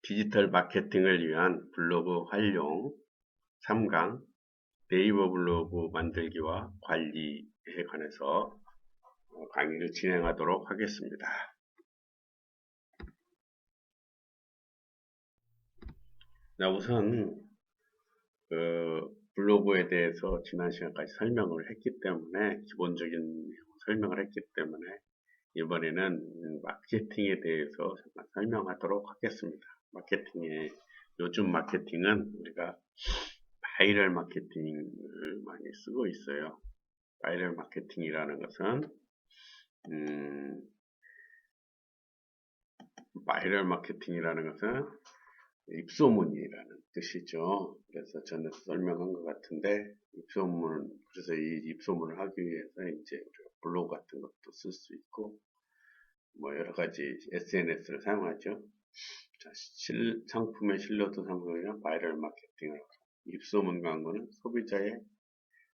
디지털 마케팅을 위한 블로그 활용 3강 네이버 블로그 만들기와 관리에 관해서 강의를 진행하도록 하겠습니다. 우선 블로그에 대해서 지난 시간까지 설명을 했기 때문에 기본적인 설명을 했기 때문에 이번에는 마케팅에 대해서 잠깐 설명하도록 하겠습니다. 요즘 마케팅은 우리가 바이럴 마케팅을 많이 쓰고 있어요. 바이럴 마케팅이라는 것은 입소문이라는 뜻이죠. 그래서 저는 설명한 것 같은데 그래서 이 입소문을 하기 위해서 이제 우리가 블로그 같은 것도 쓸 수 있고 여러 가지 SNS를 사용하죠. 상품의 신뢰도 상승이나 바이럴 마케팅을 하고, 입소문 광고는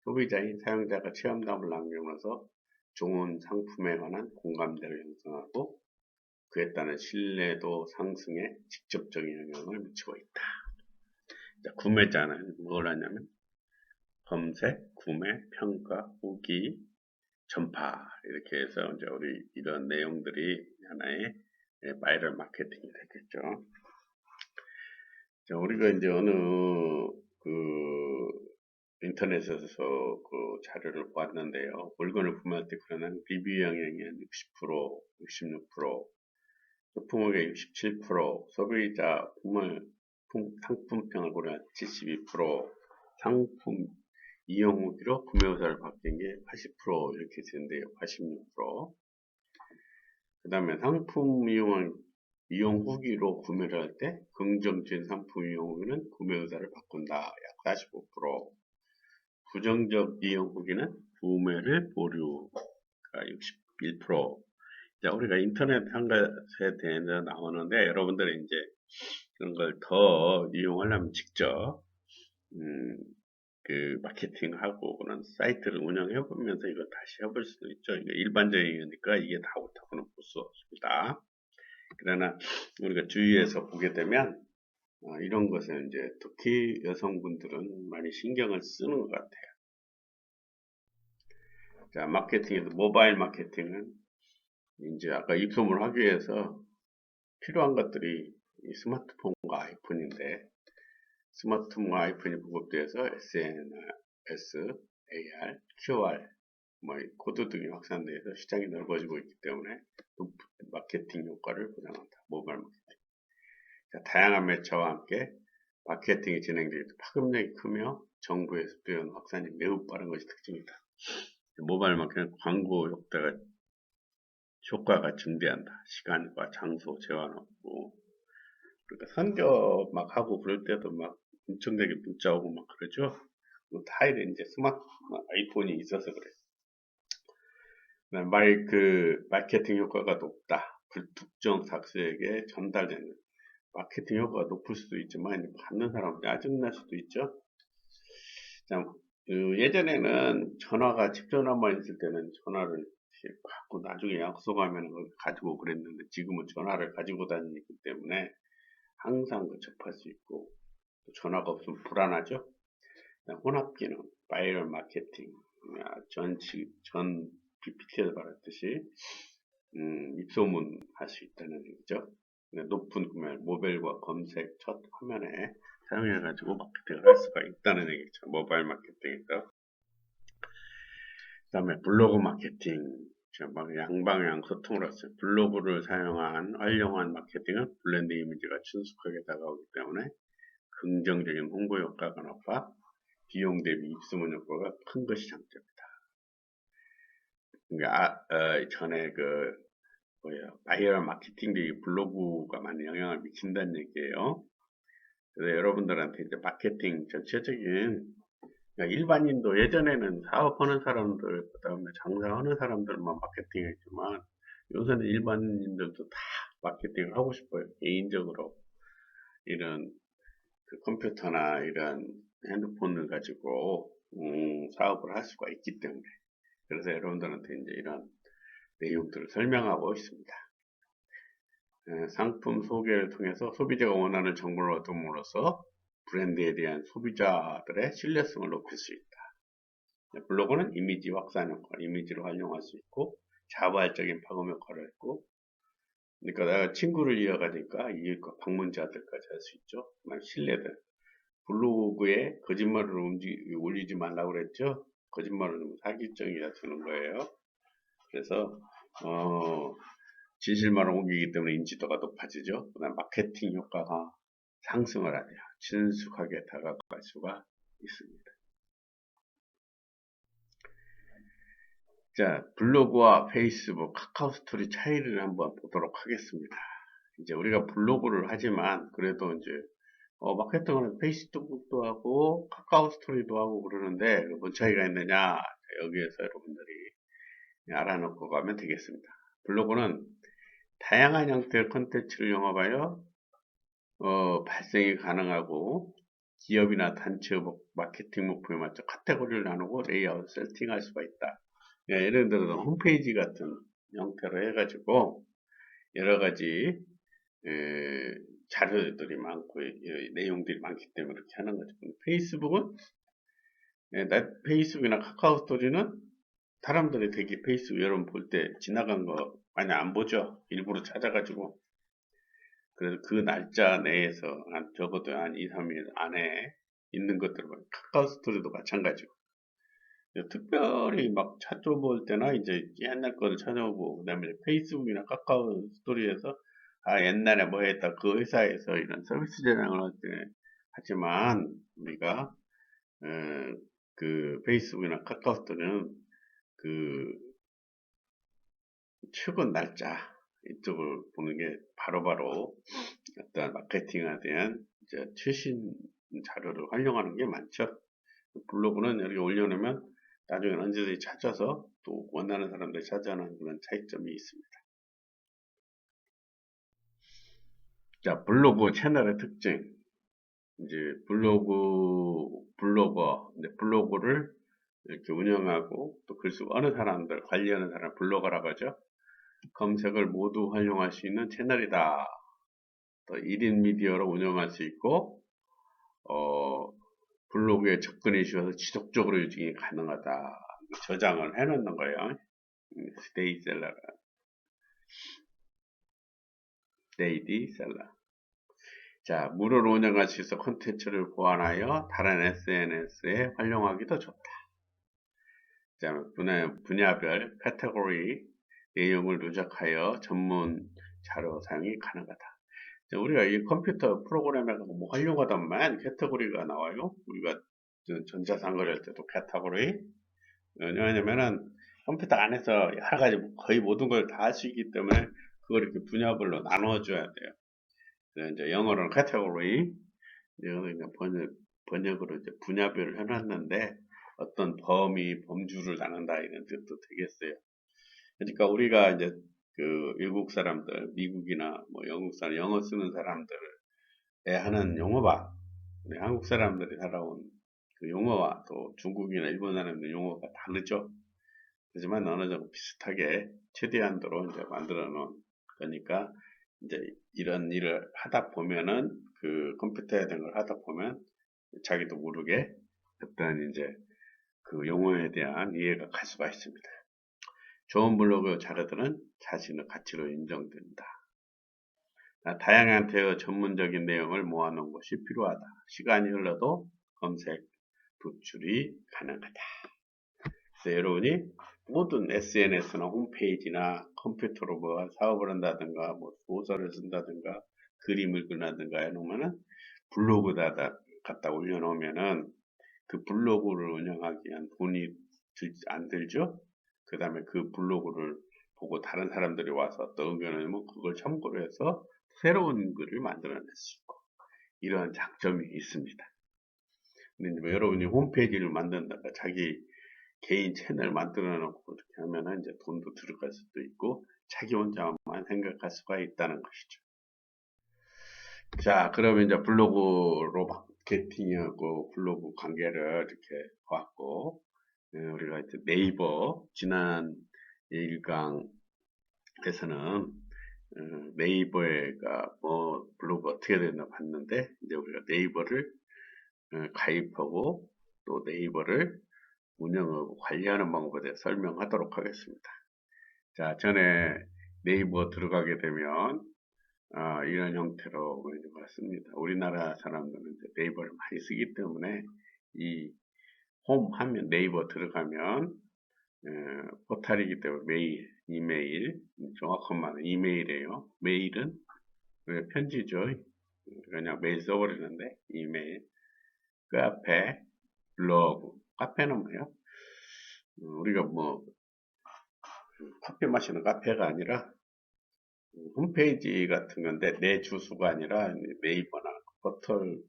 소비자인 사용자가 체험담을 남겨서 좋은 상품에 관한 공감대를 형성하고 그에 따른 신뢰도 상승에 직접적인 영향을 미치고 있다. 구매자는 뭘 하냐면 검색, 구매, 평가, 후기, 전파 이렇게 해서 이제 우리 이런 내용들이 하나의 바이럴 마케팅이 되겠죠. 자, 우리가 이제 어느 인터넷에서 자료를 보았는데요. 물건을 구매할 때 그러는 리뷰 영향이 한 60%, 66%, 소품업의 67%, 소비자 상품평을 고려한 72%, 상품 이용 후기로 구매 의사를 바뀐 게 80% 이렇게 되는데요. 86%. 그 다음에 상품 이용 후기로 구매를 할 때 긍정적인 상품 이용 후기는 구매 의사를 바꾼다. 약 45%. 부정적 이용 후기는 구매를 보류가 61%. 자, 우리가 인터넷 한 것에 대해서 나오는데 여러분들이 이제 그런 걸 더 이용하려면 직접 마케팅하고 그런 사이트를 운영해 보면서 이거 다시 해볼 수도 있죠. 이게 일반적이니까 이게 다 옳다고는 볼 수 없습니다. 그러나 우리가 주위에서 보게 되면 이런 것을 이제 특히 여성분들은 많이 신경을 쓰는 것 같아요. 자, 마케팅에도 모바일 마케팅은 이제 아까 입소문을 하기 위해서 필요한 것들이 이 스마트폰과 아이폰인데 스마트폰과 아이폰이 보급돼서 SNS, AR, QR, 코드 등이 확산돼서 시장이 넓어지고 있기 때문에 높은 마케팅 효과를 보장한다. 모바일 마케팅. 자, 다양한 매체와 함께 마케팅이 진행되기도 파급력이 크며 정부의 수도연 확산이 매우 빠른 것이 특징이다. 모바일 마케팅 광고 효과가 증대한다. 시간과 장소 제한하고 그러니까 선거 막 하고 그럴 때도 막 엄청나게 문자 오고 막 그러죠. 다 이제 아이폰이 있어서 그래. 마케팅 효과가 높다. 불특정 삭스에게 전달되는 마케팅 효과가 높을 수도 있지만 받는 사람은 짜증날 수도 있죠. 자, 예전에는 집 전화만 있을 때는 전화를 받고 나중에 약속하면 가지고 그랬는데 지금은 전화를 가지고 다니기 때문에 항상 접할 수 있고 전화가 없으면 불안하죠. 혼합기능, 바이럴 마케팅, 전 PPT에서 말했듯이 입소문 할 수 있다는 얘기죠. 높은 구매, 모바일과 검색 첫 화면에 사용해가지고 마케팅을 할 수가 있다는 얘기죠. 모바일 마케팅에서. 그 다음에 블로그 마케팅. 양방향 소통을 했어요. 블로그를 활용한 마케팅은 브랜드 이미지가 친숙하게 다가오기 때문에 긍정적인 홍보 효과가 높아 비용 대비 입소문 효과가 큰 것이 장점이다. 전에 바이럴 마케팅이 블로그가 많이 영향을 미친다는 얘기예요. 그래서 여러분들한테 이제 마케팅 전체적인 일반인도 예전에는 사업하는 사람들, 그 다음에 장사하는 사람들만 마케팅했지만 요새는 일반인들도 다 마케팅을 하고 싶어요. 개인적으로 이런 컴퓨터나 이런 핸드폰을 가지고 사업을 할 수가 있기 때문에 그래서 여러분들한테 이제 이런 내용들을 설명하고 있습니다. 상품 소개를 통해서 소비자가 원하는 정보를 얻음으로써 브랜드에 대한 소비자들의 신뢰성을 높일 수 있다. 블로그는 이미지 확산 효과, 이미지를 활용할 수 있고 자발적인 파급 효과를 했고, 그러니까 내가 친구를 이어가니까 이익과 방문자들까지 할 수 있죠. 신뢰들. 블로그에 거짓말을 올리지 말라고 그랬죠. 거짓말은 사기성이라 주는 거예요. 그래서 진실만을 옮기기 때문에 인지도가 높아지죠. 그다음 마케팅 효과가 상승을 하죠. 친숙하게 다가갈 수가 있습니다. 자, 블로그와 페이스북, 카카오 스토리 차이를 한번 보도록 하겠습니다. 이제 우리가 블로그를 하지만 그래도 이제 마케팅은 페이스북도 하고 카카오 스토리도 하고 그러는데 뭔 차이가 있느냐, 여기에서 여러분들이 알아놓고 가면 되겠습니다. 블로그는 다양한 형태의 컨텐츠를 영업하여 발생이 가능하고 기업이나 단체 마케팅 목표에 맞춰 카테고리를 나누고 레이아웃 세팅할 수가 있다. 예를 들어서 홈페이지 같은 형태로 해가지고 여러 가지 자료들이 많고 내용들이 많기 때문에 그렇게 하는 거죠. 페이스북은 페이스북이나 카카오 스토리는 사람들이 되게 페이스북 여러분 볼 때 지나간 거 많이 안 보죠. 일부러 찾아가지고 그래서 그 날짜 내에서 적어도 한 2, 3일 안에 있는 것들을 카카오 스토리도 마찬가지고 특별히 막 찾아볼 때나 이제 옛날 거를 찾아보고 그다음에 페이스북이나 카카오 스토리에서 옛날에 뭐 했다 그 회사에서 이런 서비스 제공을 할 때 하지만 우리가 그 페이스북이나 카카오 스토리는 그 최근 날짜 이쪽을 보는 게 바로바로 어떤 마케팅에 대한 이제 최신 자료를 활용하는 게 많죠. 블로그는 여기 올려놓으면 나중에 언제든지 찾아서 또 원하는 사람들이 찾아하는 그런 차이점이 있습니다. 자, 블로그 채널의 특징. 이제 블로거, 블로그를 이렇게 운영하고 또 글 쓰고 어느 사람들, 관리하는 사람 블로거라고 하죠. 검색을 모두 활용할 수 있는 채널이다. 또 1인 미디어로 운영할 수 있고, 블로그에 접근이 쉬워서 지속적으로 유통이 가능하다. 저장을 해놓는 거예요. 스테이셀러. 자, 무료로 운영할 수 있어 콘텐츠를 보완하여 다른 SNS에 활용하기도 좋다. 자, 분야별 카테고리 내용을 누적하여 전문 자료 사용이 가능하다. 자, 우리가 이 컴퓨터 프로그램에서 뭐 활용하다만 카테고리가 나와요. 우리가 전자상거래 할 때도 카테고리. 왜냐면은 컴퓨터 안에서 여러 가지 거의 모든 걸 다 할 수 있기 때문에 그걸 이렇게 분야별로 나눠줘야 돼요. 그래서 이제 영어로는 카테고리, 번역으로 이제 분야별을 해놨는데 어떤 범주를 나눈다 이런 뜻도 되겠어요. 그러니까 우리가 이제 그 외국 사람들, 미국이나 뭐 영국 사람, 영어 쓰는 사람들에 하는 용어와 한국 사람들이 살아온 그 용어와 또 중국이나 일본 사람들 용어가 다르죠. 하지만 어느 정도 비슷하게 최대한도로 이제 만들어 놓은 거니까 이제 이런 일을 하다 보면은 그 컴퓨터에 대한 걸 하다 보면 자기도 모르게 어떤 이제 그 용어에 대한 이해가 갈 수가 있습니다. 좋은 블로그 자료들은 자신의 가치로 인정된다. 다양한 대어 전문적인 내용을 모아놓은 것이 필요하다. 시간이 흘러도 검색, 도출이 가능하다. 그래서 여러분이 모든 SNS나 홈페이지나 컴퓨터로 뭐 사업을 한다든가 뭐 소설을 쓴다든가 그림을 그린다든가 해놓으면은 블로그에다 갖다 올려놓으면은 그 블로그를 운영하기 위한 돈이 안 들죠? 그 다음에 그 블로그를 보고 다른 사람들이 와서 또 의견을 그걸 참고로 해서 새로운 글을 만들어낼 수 있고 이런 장점이 있습니다. 근데 뭐 여러분이 홈페이지를 만든다가 자기 개인 채널 만들어 놓고 이렇게 하면은 이제 돈도 들어갈 수도 있고 자기 혼자만 생각할 수가 있다는 것이죠. 자, 그러면 이제 블로그로 마케팅하고 블로그 관계를 이렇게 봤고 우리가 이제 네이버 지난 1강에서는 네이버가 뭐 블로그 어떻게 되나 봤는데 이제 우리가 네이버를 가입하고 또 네이버를 운영하고 관리하는 방법에 대해 설명하도록 하겠습니다. 자, 전에 네이버 들어가게 되면 이런 형태로 왔습니다. 우리나라 사람들은 이제 네이버를 많이 쓰기 때문에 이 홈 하면 네이버 들어가면 포탈이기 때문에 메일, 이메일, 정확한 말은 이메일이에요. 메일은 편지죠. 그냥 메일 써버리는데 이메일, 카페, 블로그. 카페는 뭐예요? 우리가 뭐 커피 마시는 카페가 아니라 홈페이지 같은 건데 내 주소가 아니라 네이버나 포털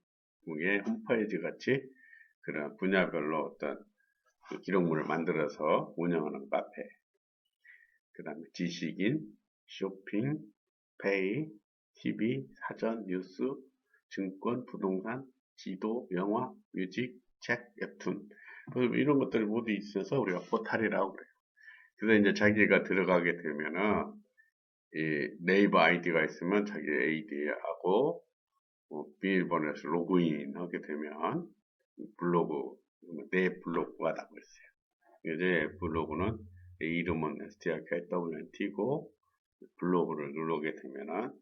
의 홈페이지 같이 그런 분야별로 어떤 그 기록물을 만들어서 운영하는 카페. 그 다음에 지식인, 쇼핑, 페이, TV, 사전, 뉴스, 증권, 부동산, 지도, 영화, 뮤직, 책, 웹툰. 이런 것들이 모두 있어서 우리가 포탈이라고 그래요. 그래서 이제 자기가 들어가게 되면은 이 네이버 아이디가 있으면 자기 아이디하고 비밀번호에서 로그인 하게 되면 블로그, 내 블로그가 나고 있어요. 이제 블로그는 내 이름은 strkwnt고 블로그를 누르게 되면은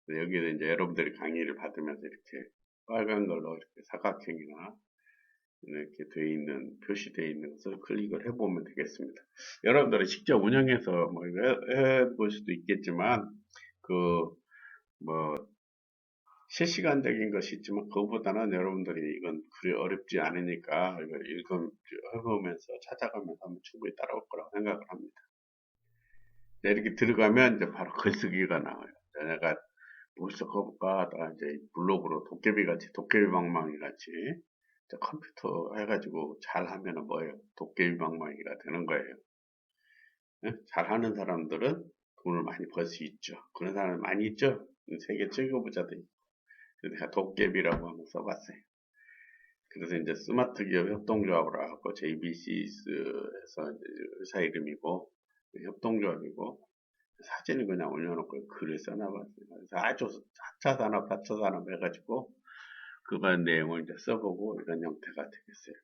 여기에 이제 여러분들이 강의를 받으면서 이렇게 빨간 걸로 이렇게 사각형이나 이렇게 되어 있는, 표시되어 있는 것을 클릭을 해보면 되겠습니다. 여러분들이 직접 운영해서 뭐 해볼 수도 있겠지만, 뭐, 실시간적인 것이 있지만, 그거보다는 여러분들이 이건 그리 어렵지 않으니까, 이걸 읽으면서 찾아가면서 하면 충분히 따라올 거라고 생각을 합니다. 이렇게 들어가면 이제 바로 글쓰기가 나와요. 내가 뭘 써볼까 하다가 이제 블로그로 도깨비 방망이 같이 컴퓨터 해가지고 잘하면은 뭐예요? 도깨비 방망이가 되는 거예요. 예? 잘하는 사람들은 돈을 많이 벌 수 있죠. 그런 사람 많이 있죠? 세계 최고 부자들. 그래서 제가 도깨비라고 한번 써봤어요. 그래서 이제 스마트 기업 협동조합으로 하고 JBC에서 회사 이름이고 협동조합이고 사진을 그냥 올려놓고 글을 써놔봤어요. 그래서 아주 4차 산업, 4차 산업 해가지고 그거 내용을 이제 써보고 이런 형태가 되겠어요.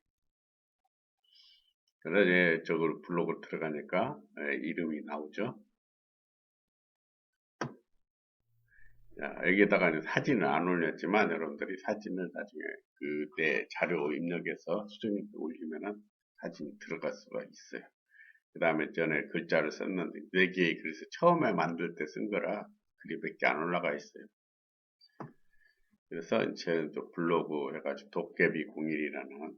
그래서 이제 저걸 블로그 들어가니까 이름이 나오죠. 자, 여기에다가 이제 사진을 안 올렸지만 여러분들이 사진을 나중에 그때 자료 입력해서 수정해서 올리면은 사진이 들어갈 수가 있어요. 그 다음에 전에 글자를 썼는데 4개의 글에서 처음에 만들 때 쓴 거라 글이 몇 개 안 올라가 있어요. 그래서 제 블로그 해가지고 도깨비01이라는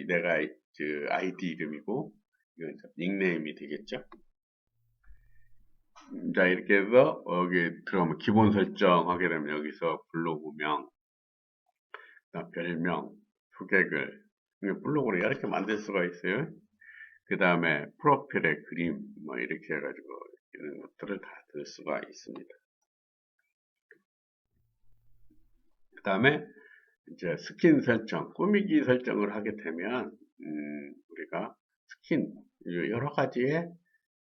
내가 그 아이디 이름이고 이건 닉네임이 되겠죠. 자, 이렇게 해서 여기 들어가면 기본 설정하게 되면 여기서 블로그명, 별명, 소개글, 블로그를 이렇게 만들 수가 있어요. 그 다음에 프로필의 그림, 뭐 이렇게 해가지고 이런 것들을 다 들 수가 있습니다. 그 다음에 이제 스킨 설정, 꾸미기 설정을 하게 되면 우리가 스킨 여러 가지의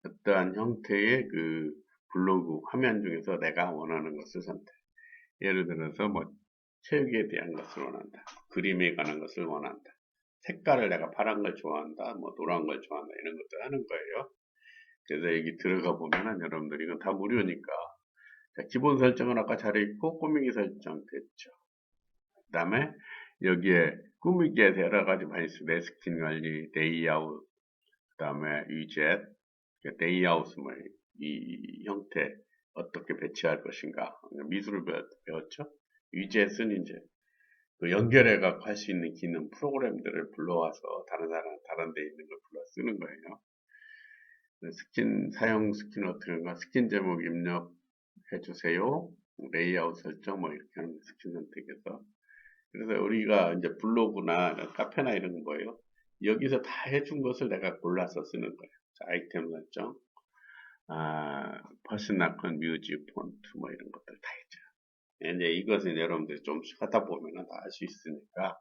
어떠한 형태의 그 블로그 화면 중에서 내가 원하는 것을 선택. 예를 들어서 뭐 체육에 대한 것을 원한다. 그림에 관한 것을 원한다. 색깔을 내가 파란 걸 좋아한다. 뭐 노란 걸 좋아한다. 이런 것들 하는 거예요. 그래서 여기 들어가 보면은 여러분들 이건 다 무료니까 자, 기본 설정은 아까 잘했고 꾸미기 설정 됐죠. 그 다음에 여기에 꾸미기에 여러 가지 많이 있어요. 내 스킨 관리, 레이아웃, 그 다음에 위젯, 레이아웃은 뭐 이 형태 어떻게 배치할 것인가 미술을 배웠죠. 위젯은 이제 그 연결해갖고 할 수 있는 기능 프로그램들을 불러와서 다른 데 있는 걸 불러 쓰는 거예요. 스킨 사용 스킨 어떻게 하는가 스킨 제목 입력해 주세요. 레이아웃 설정 뭐 이렇게 하는 스킨 선택해서 그래서 우리가 이제 블로그나 카페나 이런 거예요. 여기서 다 해준 것을 내가 골라서 쓰는 거예요. 자, 아이템 설정, 퍼스널 뮤직 폰트 뭐 이런 것들 다 있죠. 이제 이것은 여러분들이 좀 하다 보면은 다 알 수 있으니까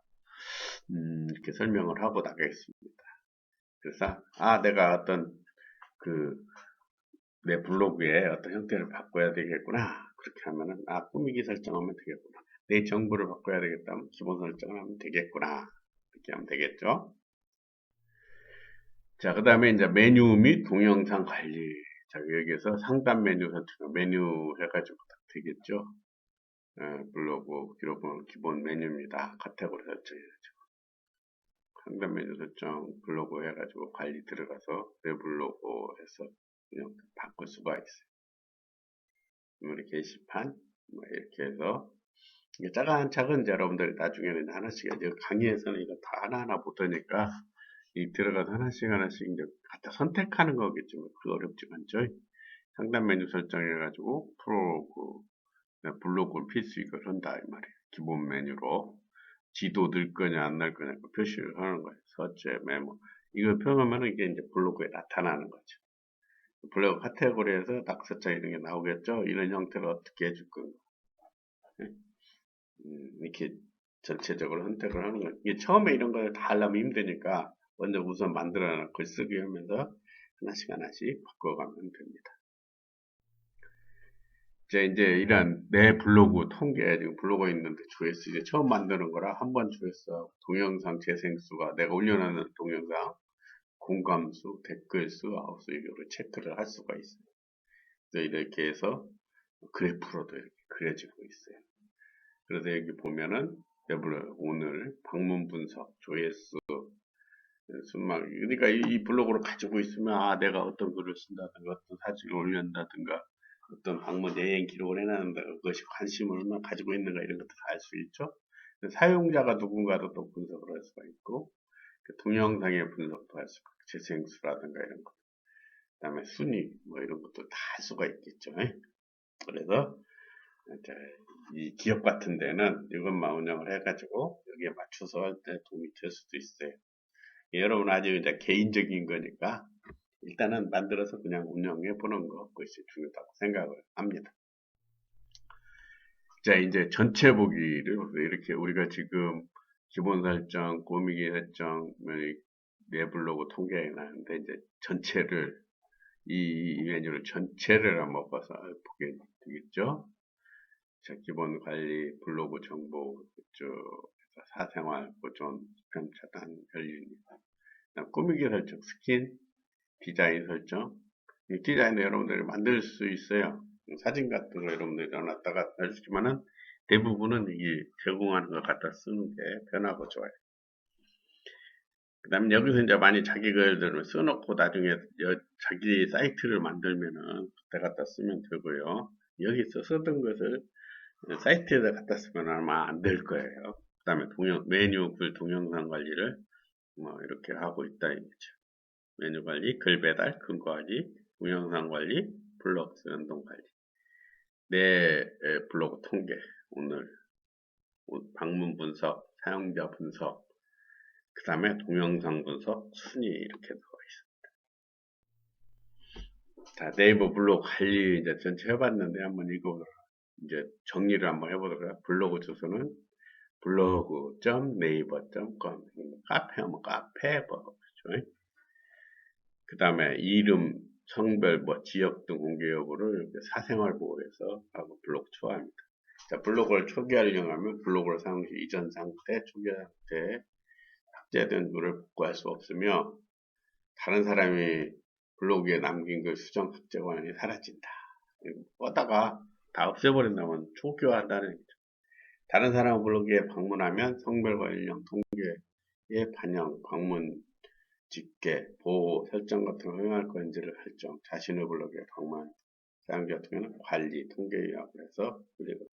이렇게 설명을 하고 나가겠습니다. 그래서 내가 어떤 그 내 블로그에 어떤 형태를 바꿔야 되겠구나. 그렇게 하면은, 꾸미기 설정하면 되겠구나. 내 정보를 바꿔야 되겠다면 기본 설정을 하면 되겠구나. 이렇게 하면 되겠죠. 자, 그 다음에 이제 메뉴 및 동영상 관리. 자, 여기에서 상단 메뉴 설정, 메뉴 해가지고 되겠죠. 블로그 기록은 기본 메뉴입니다. 카테고리 설정해야죠. 상단 메뉴 설정, 블로그 해가지고 관리 들어가서 내 블로그 해서 그냥 바꿀 수가 있어요. 우리 게시판, 뭐 이렇게 해서 이게 작은 여러분들이 나중에는 하나씩 이제 강의에서는 이거 다 하나하나 보다니까 이 들어가서 하나씩 이제 갖다 선택하는 거겠지만 그 어렵지가 않죠. 상단 메뉴 설정해가지고 블로그를 필수 이걸 한다 이 말이에요. 기본 메뉴로 지도 넣을 거냐 안 넣을 거냐 표시를 하는 거예요. 서체 메모 이걸 표현하면 이게 이제 블로그에 나타나는 거죠. 블로그 카테고리에서 낙서장 이런 게 나오겠죠. 이런 형태로 어떻게 해줄 건가. 이렇게 전체적으로 선택을 하는 거예요. 이게 처음에 이런 걸 다 하려면 힘드니까 먼저 우선 만들어놓은 글쓰기 하면서 하나씩 바꿔가면 됩니다. 이제 이런 내 블로그 통계, 지금 블로그 있는데 조회수 이제 처음 만드는 거라 한번 조회수, 동영상 재생수가 내가 올려놓는 동영상, 공감수, 댓글수, 아웃수 이거를 체크를 할 수가 있어요. 그래서 이렇게 해서 그래프로도 이렇게 그려지고 있어요. 그래서 여기 보면은 오늘 방문 분석, 조회수, 순망, 그러니까 이 블로그를 가지고 있으면 내가 어떤 글을 쓴다든가 어떤 사진을 올린다든가 어떤 방문 여행 기록을 해놨는다 그것이 관심을 얼마나 가지고 있는가 이런 것도 다 알 수 있죠. 사용자가 누군가도 또 분석을 할 수가 있고 동영상의 분석도 할 수가 있고 재생수라든가 이런 것 그 다음에 순위 뭐 이런 것도 다 할 수가 있겠죠. 그래서 이제 이 기업 같은 데는 이것만 운영을 해가지고 여기에 맞춰서 할 때 도움이 될 수도 있어요. 여러분 아주 이제 개인적인 거니까 일단은 만들어서 그냥 운영해 보는 것이 중요하다고 생각을 합니다. 자, 이제 전체 보기를 이렇게 우리가 지금 기본 설정, 꾸미기 설정, 내 블로그 통계에 나는데 이제 전체를 이 메뉴를 전체를 한번 봐서 보게 되겠죠. 자, 기본 관리, 블로그 정보, 사생활, 보존, 스팸 차단, 별일입니다. 꾸미기 설정, 스킨, 디자인 설정. 이 디자인을 여러분들이 만들 수 있어요. 사진 같은 거 여러분들이 넣어놨다가 할 수 있지만은 대부분은 이게 제공하는 것 갖다 쓰는 게 편하고 좋아요. 그 다음에 여기서 이제 많이 자기 글들을 써놓고 나중에 자기 사이트를 만들면은 그때 갖다 쓰면 되고요. 여기서 쓰던 것을 사이트에다 갖다 쓰면 아마 안 될 거예요. 그 다음에 메뉴 글 동영상 관리를 뭐 이렇게 하고 있다 이거죠. 메뉴 관리, 글 배달, 근거 관리, 동영상 관리, 블로그 연동 관리. 내 블로그 통계, 오늘 방문 분석, 사용자 분석, 그 다음에 동영상 분석, 순위 이렇게 들어가 있습니다. 자, 네이버 블로그 관리 이제 전체 해봤는데 한번 이거 이제 정리를 한번 해보도록 해요. 블로그 주소는 blog.naver.com 카페하면 카페 그렇죠? 그 다음에 이름, 성별, 지역 등 공개 여부를 이렇게 사생활 보호해서 하고 블로그 초기화합니다. 자, 블로그를 초기화하려고 하면 블로그를 사용 시 이전 상태, 초기화 상태 삭제된 글을 복구할 수 없으며 다른 사람이 블로그에 남긴 글 수정 삭제 권한이 사라진다. 뻗다가 다 없애버린다면 초기화한다는 얘기죠. 다른 사람 블로그에 방문하면 성별과 연령, 통계의 반영, 방문 집계, 보호, 설정 같은 걸 허용할 건지를 설정, 자신의 블로그에 방문, 사용자 같은 경우는 관리, 통계 요약을 해서 그리고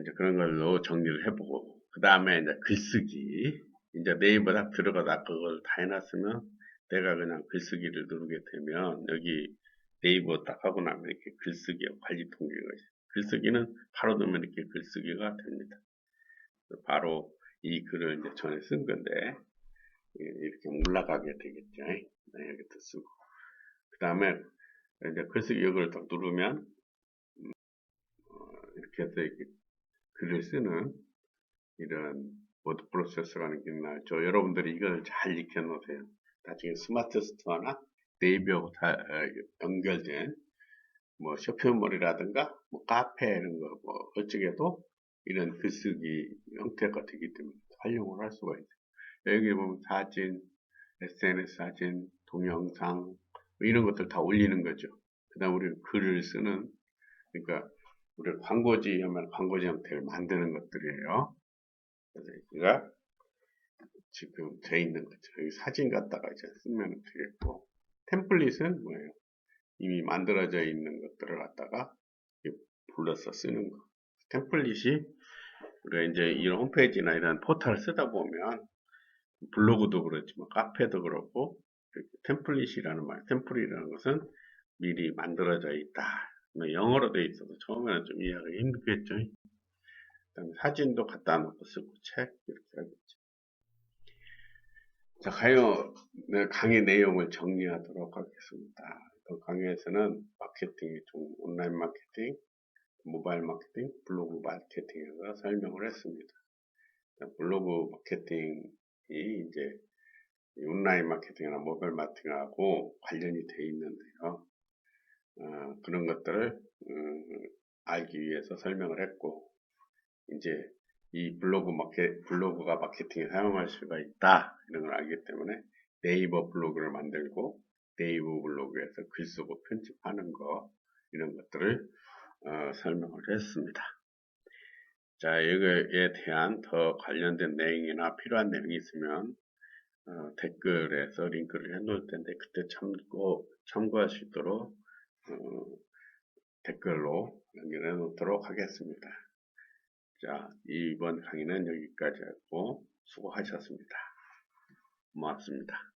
이제 그런 걸로 정리를 해보고 그 다음에 이제 글쓰기 이제 네이버 딱 들어가다 그걸 다 해놨으면 내가 그냥 글쓰기를 누르게 되면 여기 네이버 딱 하고 나면 이렇게 글쓰기 관리 통계가 있어요. 글쓰기는 바로 넣으면 이렇게 글쓰기가 됩니다. 바로 이 글을 이제 전에 쓴 건데 이렇게 올라가게 되겠죠. 네, 여기도 쓰고 그 다음에 이제 글쓰기 이걸 딱 누르면 이렇게 해서 이렇게 글을 쓰는 이런 워드 프로세서라는 게 나왔죠. 여러분들이 이걸 잘 익혀 놓으세요. 나중에 스마트 스토어나 네이버하고 연결된 뭐 쇼핑몰이라든가 뭐 카페 이런 거 뭐 어쩌게도 이런 글쓰기 형태가 되기 때문에 활용을 할 수가 있어요. 여기 보면 사진, SNS 사진, 동영상 뭐 이런 것들 다 올리는 거죠. 그 다음 우리는 글을 쓰는, 그러니까 우리 광고지 하면 광고지 형태를 만드는 것들이에요. 그래서 여기가 지금 돼 있는 거죠. 여기 사진 갖다가 이제 쓰면 되겠고, 템플릿은 뭐예요? 이미 만들어져 있는 것들을 갖다가 불러서 쓰는 거. 템플릿이 우리가 이제 이런 홈페이지나 이런 포털을 쓰다 보면 블로그도 그렇지만 카페도 그렇고 템플릿이라는 말, 템플이라는 것은 미리 만들어져 있다. 영어로 돼 있어서 처음에는 좀 이해하기 힘들겠죠. 그다음에 사진도 갖다 놓고 쓰고 책 이렇게 하겠죠. 자, 강의 내용을 정리하도록 하겠습니다. 그 강의에서는 마케팅이 좀 온라인 마케팅, 모바일 마케팅, 블로그 마케팅에서 설명을 했습니다. 블로그 마케팅이 이제 온라인 마케팅이나 모바일 마케팅하고 관련이 되어 있는데요. 그런 것들을 알기 위해서 설명을 했고, 이제 이 블로그가 마케팅에 사용할 수가 있다 이런 걸 알기 때문에 네이버 블로그를 만들고 네이버 블로그에서 글 쓰고 편집하는 거 이런 것들을 설명을 했습니다. 자, 이거에 대한 더 관련된 내용이나 필요한 내용이 있으면 댓글에서 링크를 해 놓을 텐데 그때 참고할 수 있도록 댓글로 연결해 놓도록 하겠습니다. 자, 이번 강의는 여기까지 하고 수고하셨습니다. 고맙습니다.